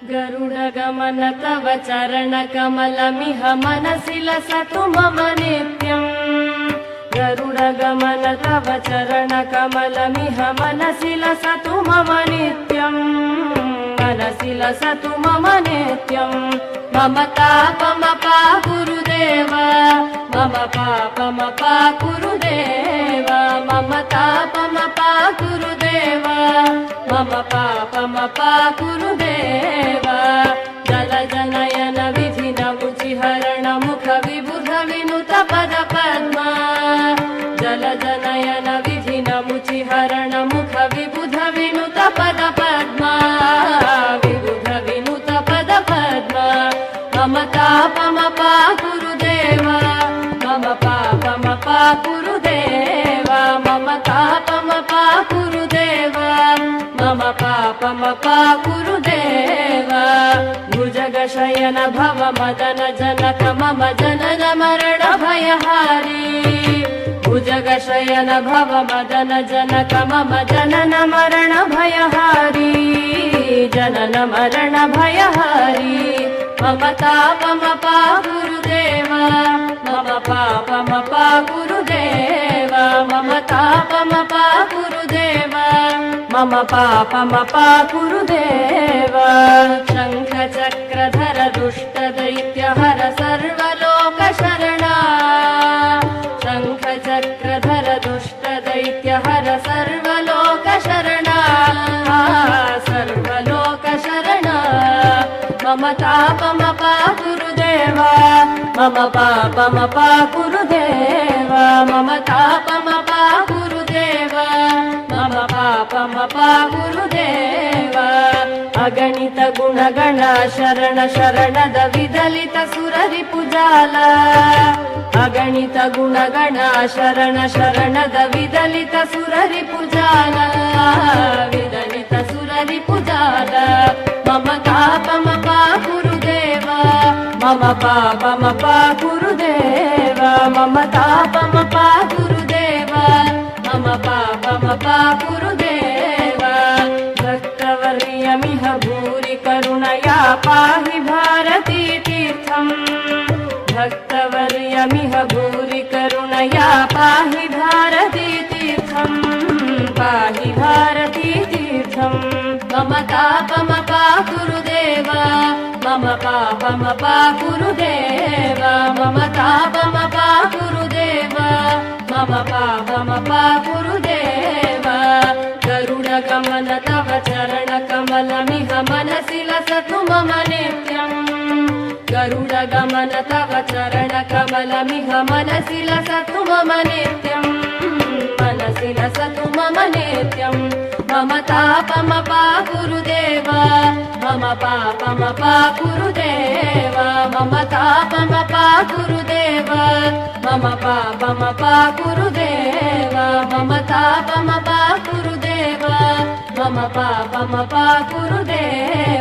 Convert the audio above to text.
गरुडगमन तव चरणकमलमिह मनसि लसतु मम नित्यम्। गरुडगमन तव चरणकमलमिह मनसि लसतु मम नित्यम्। मनसि लसतु मम नित्यम्। मम तापमपा गुरुदेव, मम पापमपा गुरुदेव, मम तापमपा गुरुदेव, मम पापमपा गुरुदेव। जलजनयन विधिनमुचिहरण मुख विबुध विनुत पद पद्मा। जलजनयन विधिनमुचिहरण मुख विबुध विनुत पद पद्मा। विबुध विनुत पद पद्मा। मम तापमपा गुरुदेव, मम पापमपा गुरुदेव, मम तापमपा गुरुदेव, मम पापमपा गुरुदेव। भुजगशयन भव मदन जनक मम जनन मरण भयहारी। भुजगशयन भव मदन जनक मम जनन मरण भयहारी। जनन मरण भयहारी। मम तापमपा गुरुदेव, मम पापमपा गुरुदेव, मम तापमपा गुरुदेव, मम पापमपा गुरुदेव। शङ्ख चक्रधर दुष्ट दैत्यहर सर्वलोकशरणा। शङ्ख चक्रधर दुष्ट दैत्यहर सर्वलोकशरणा। सर्वलोकशरणा। मम तापमपा गुरुदेव, मम पापमपा गुरुदेव, मम तापमपा गुरुदेव, मम पापमपा गुरुदेव। अगणित गुणगण शरण शरणद विदलित सुररिपुजाल। अगणित गुणगण शरण शरणद विदलित सुररिपुजाल। विदलित सुररिपुजाल। मम तापमपा गुरुदेव, मम पापमपा गुरुदेव, मम तापमपा गुरुदेव, मम पापमपा गुरुदेव। भक्तवर्यमिह भूरि करुणया पाहि भारती तीर्थम्। भक्तवर्यमिह भूरि करुणया पाहि भारती तीर्थम्। पाहि भारती तीर्थम्। मम तापमपा गुरुदेव, मम पापमपा गुरुदेव, मम तापमपा गुरुदेव, मम पापमपा गुरुदेव। गरुडगमन तव चरणकमलमिह मनसि लसतु मम नित्यम्। गरुडगमन तव चरणकमलमिह मनसि लसतु मम नित्यम्। मनसि लसतु मम नित्यम्। मम तापमपा गुरुदेव, मम पापमपा गुरुदेव, मम तापमपा गुरुदेव, मम पापमपा गुरुदेव, मम तापमपा गुरुदेव, मम पापमपा गुरुदेव।